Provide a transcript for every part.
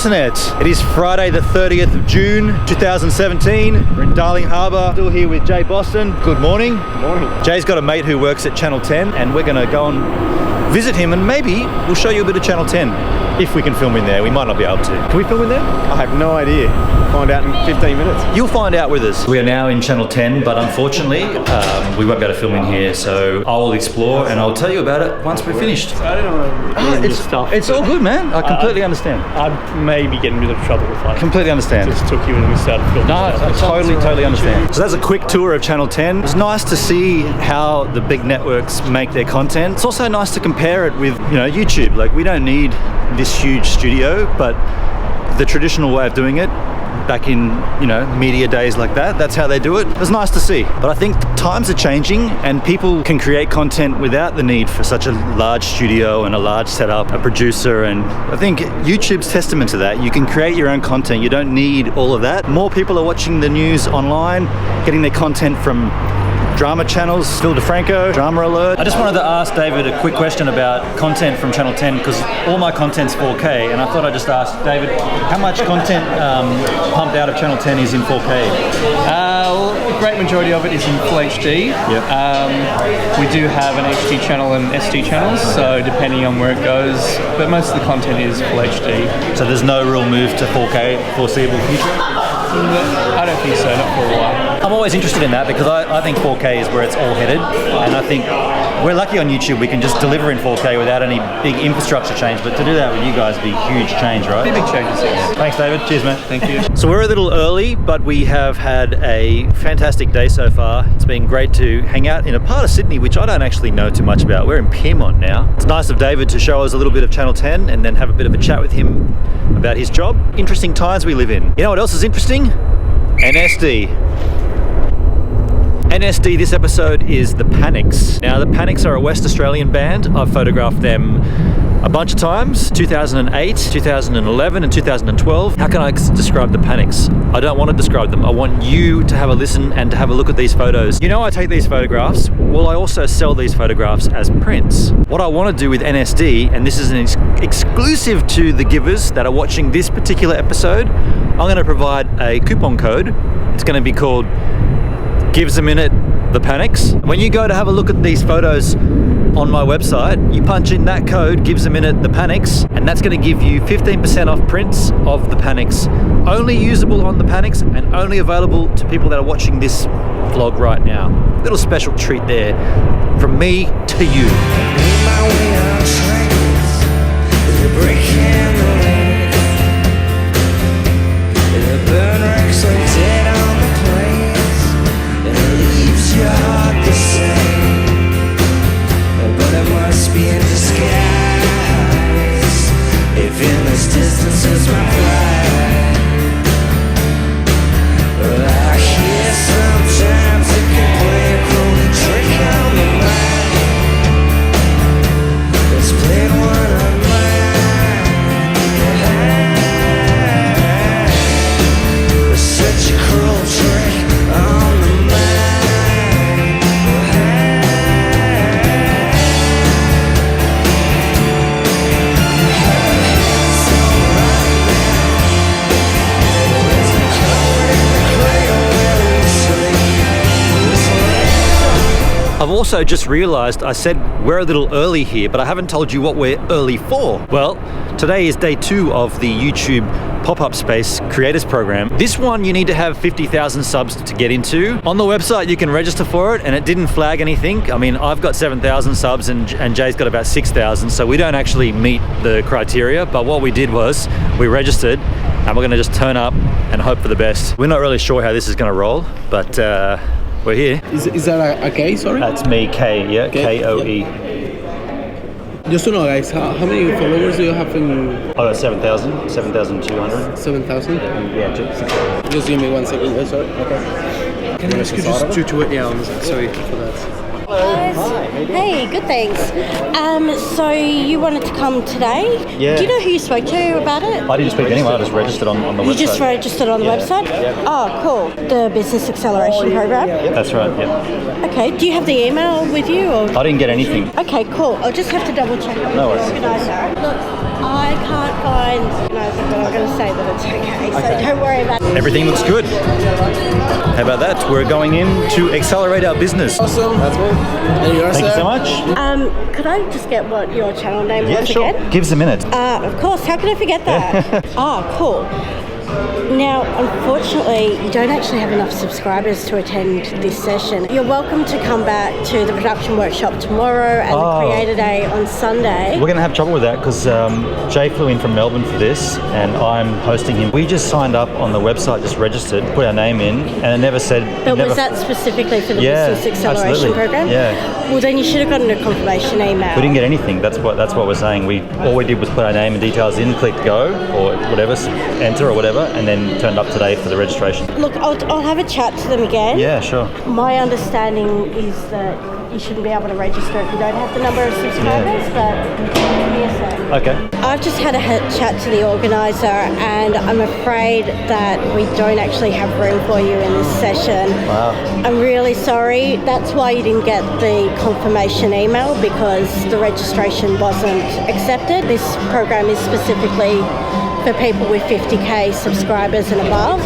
internet. It is Friday the 30th of June 2017. We're in Darling Harbour. Still here with Jay Boston. Good morning. Good morning. Jay's got a mate who works at Channel 10 and we're going to go and visit him and maybe we'll show you a bit of Channel 10. If we can film in there. We might not be able to. Can we film in there? I have no idea. Find out in 15 minutes. You'll find out with us. We are now in Channel 10, but unfortunately, we won't be able to film in here, so I will explore and I'll tell you about it once we're finished. I don't know stuff. It's all good, man. I completely understand. I'd maybe get in a bit of trouble if I completely understand. just took you when we started filming. No, I totally understand. So that's a quick tour of Channel 10. It's nice to see how the big networks make their content. It's also nice to compare it with, YouTube. Like, we don't need this huge studio, but the traditional way of doing it back in media days like that's how they do it. It's nice to see, but I think times are changing and people can create content without the need for such a large studio and a large setup, a producer, and I think YouTube's testament to that. You can create your own content. You don't need all of that. More people are watching the news online, getting their content from drama channels. Phil DeFranco, Drama Alert. I just wanted to ask David a quick question about content from Channel 10 because all my content's 4K and I thought I'd just ask David, how much content pumped out of Channel 10 is in 4K? The great majority of it is in Full HD. Yep. We do have an HD channel and SD channels, so depending on where it goes, but most of the content is Full HD. So there's no real move to 4K foreseeable future? I don't think so, not for a while. I'm always interested in that because I think 4K is where it's all headed, and I think we're lucky on YouTube we can just deliver in 4K without any big infrastructure change, but to do that with you guys would be a huge change, right? Big changes, yes. Thanks, David. Cheers, mate. Thank you. So we're a little early, but we have had a fantastic day so far. It's been great to hang out in a part of Sydney which I don't actually know too much about. We're in Pyrmont now. It's nice of David to show us a little bit of Channel 10 and then have a bit of a chat with him about his job. Interesting times we live in. You know what else is interesting? NSD. NSD this episode is The Panics. Now The Panics are a West Australian band. I've photographed them a bunch of times, 2008, 2011 and 2012. How can I describe The Panics? I don't want to describe them. I want you to have a listen and to have a look at these photos. I take these photographs. Well, I also sell these photographs as prints. What I want to do with NSD, and this is an exclusive to the givers that are watching this particular episode, I'm going to provide a coupon code. It's going to be called GIVESAMINUTE-THEPANICS. When you go to have a look at these photos on my website, you punch in that code, GIVESAMINUTE-THEPANICS, and that's going to give you 15% off prints of The Panics. Only usable on The Panics and only available to people that are watching this vlog right now. Little special treat there from me to you. I've also just realized I said we're a little early here, but I haven't told you what we're early for. Well, today is day 2 of the YouTube pop-up space creators program. This one you need to have 50,000 subs to get into. On the website you can register for it and it didn't flag anything. I mean, I've got 7,000 subs and Jay's got about 6,000, so we don't actually meet the criteria, but what we did was we registered and we're gonna just turn up and hope for the best. We're not really sure how this is gonna roll, but we're here. Is that a K, sorry? That's me, K, yeah, K-O-E. Just to know, guys, how many followers do you have in... I got 7,000, 7,200. 7,000? Yeah, 6,000. Just give me 1 second, sorry. Okay. Can I ask you just to it? Yeah, sorry for that. Hey, good thanks. So you wanted to come today? Yeah. Do you know who you spoke to about it? I didn't speak to anyone, I just registered on the website. You just registered on the website? Oh, cool. The Business Acceleration Program? That's right, yeah. Okay, do you have the email with you? Or? I didn't get anything. Okay, cool. I'll just have to double check with No the worries. organiser. Look, I can't find the organiser, but I'm going to say that it's okay, so don't worry about it. Everything looks good. How about that? We're going in to accelerate our business. Awesome. That's good. And yours, Thank you sir? so much. Could I just get what your channel name Yeah, was sure. again? Give us a minute. Of course, how could I forget that? Cool. Now, unfortunately, you don't actually have enough subscribers to attend this session. You're welcome to come back to the production workshop tomorrow and the Creator Day on Sunday. We're going to have trouble with that because Jay flew in from Melbourne for this and I'm hosting him. We just signed up on the website, just registered, put our name in, and it never said... But was that specifically for the Business Acceleration absolutely. Program? Yeah. Well, then you should have gotten a confirmation email. We didn't get anything. That's what we're saying. All we did was put our name and details in, click go or whatever, enter or whatever, and then turned up today for the registration. Look, I'll have a chat to them again. Yeah, sure. My understanding is that you shouldn't be able to register if you don't have the number of subscribers, but give me a sec. Okay. I've just had a chat to the organiser and I'm afraid that we don't actually have room for you in this session. Wow. I'm really sorry. That's why you didn't get the confirmation email, because the registration wasn't accepted. This program is specifically for people with 50k subscribers and above.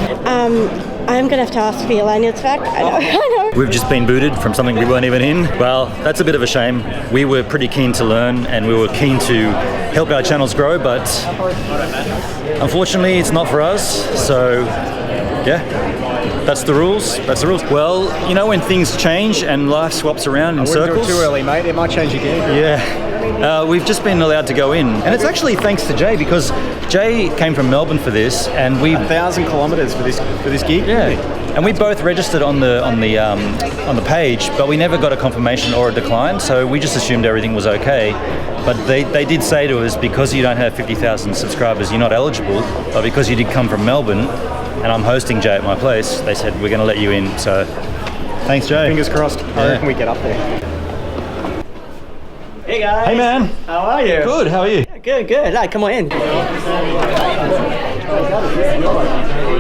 I'm going to have to ask for your lanyards back. I know. We've just been booted from something we weren't even in. Well, that's a bit of a shame. We were pretty keen to learn and we were keen to help our channels grow, but unfortunately it's not for us. So yeah, that's the rules. That's the rules. Well, you know when things change and life swaps around in circles? Too early, mate. It might change again. Yeah. We've just been allowed to go in, and it's actually thanks to Jay, because Jay came from Melbourne for this, and we 1,000 kilometres for this gig. yeah, and we both registered on the page, but we never got a confirmation or a decline, so we just assumed everything was okay. But they did say to us, because you don't have 50,000 subscribers, you're not eligible, but because you did come from Melbourne, and I'm hosting Jay at my place, they said we're going to let you in. So thanks, Jay. Fingers crossed. I reckon we get up there. Hey guys! Hey man! How are you? Good, how are you? Good, good. Right, come on in.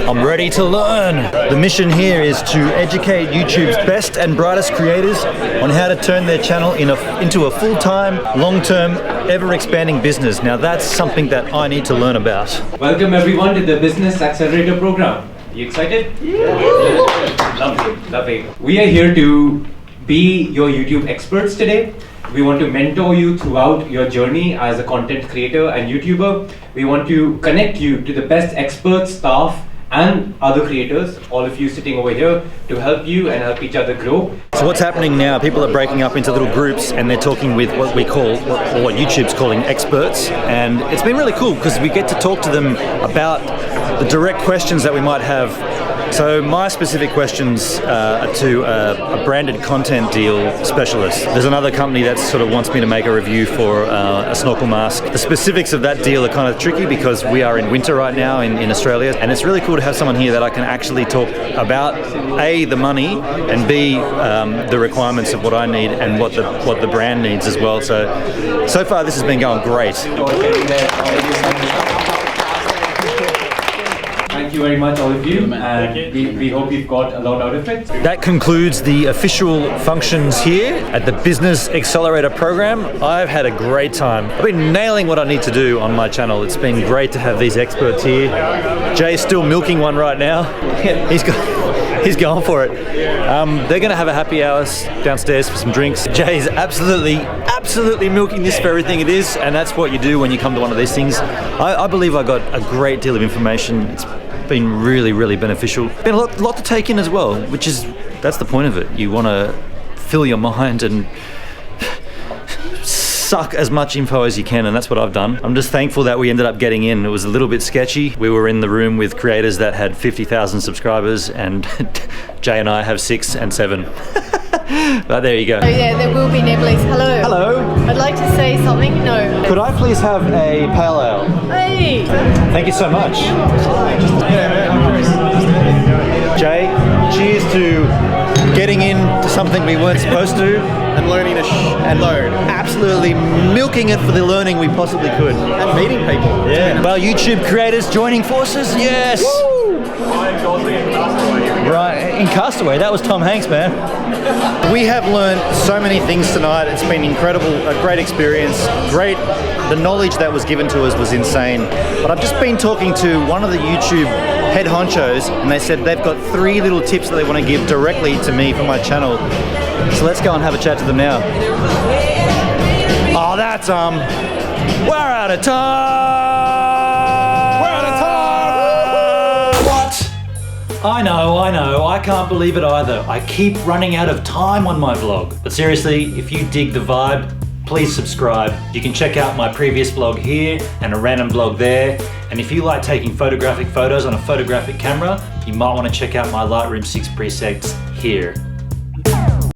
I'm ready to learn. The mission here is to educate YouTube's best and brightest creators on how to turn their channel into a full-time, long-term, ever-expanding business. Now that's something that I need to learn about. Welcome everyone to the Business Accelerator program. You excited? Yeah. Lovely. We are here to be your YouTube experts today. We want to mentor you throughout your journey as a content creator and YouTuber. We want to connect you to the best experts, staff, and other creators, all of you sitting over here, to help you and help each other grow. So what's happening now, people are breaking up into little groups and they're talking with what we call, or what YouTube's calling experts. And it's been really cool because we get to talk to them about the direct questions that we might have. So my specific questions are to a branded content deal specialist. There's another company that sort of wants me to make a review for a snorkel mask. The specifics of that deal are kind of tricky because we are in winter right now in Australia, and it's really cool to have someone here that I can actually talk about A, the money, and B, the requirements of what I need and what the brand needs as well. So far this has been going great. Thank you very much, all of you, and we hope you've got a lot out of it. That concludes the official functions here at the Business Accelerator program. I've had a great time. I've been nailing what I need to do on my channel. It's been great to have these experts here. Jay's still milking one right now. He's going for it. They're going to have a happy hour downstairs for some drinks. Jay's absolutely milking this for everything it is, and that's what you do when you come to one of these things. I believe I got a great deal of information. It's been really beneficial. Been a lot to take in as well, that's the point of it. You want to fill your mind and suck as much info as you can, and that's what I've done. I'm just thankful that we ended up getting in. It was a little bit sketchy. We were in the room with creators that had 50,000 subscribers, and Jay and I have 6 and 7. But there you go. Oh yeah, there will be Nebblies. Hello. Hello. I'd like to say something. No. Could I please have a pale ale? Hey. Thank you so much. Jay, cheers to getting into something we weren't supposed to. and learning to load. Absolutely milking it for the learning we possibly could. And meeting people. Yeah. Well, YouTube creators joining forces, yes. Right, in Castaway, that was Tom Hanks, man. We have learned so many things tonight. It's been incredible, a great experience, great. The knowledge that was given to us was insane. But I've just been talking to one of the YouTube head honchos, and they said they've got 3 little tips that they want to give directly to me for my channel. So let's go and have a chat to them now. Oh, that's we're out of time. We're out of time. What? I know, I can't believe it either. I keep running out of time on my vlog. But seriously, if you dig the vibe, please subscribe. You can check out my previous vlog here and a random vlog there. And if you like taking photographic photos on a photographic camera, you might want to check out my Lightroom 6 presets here.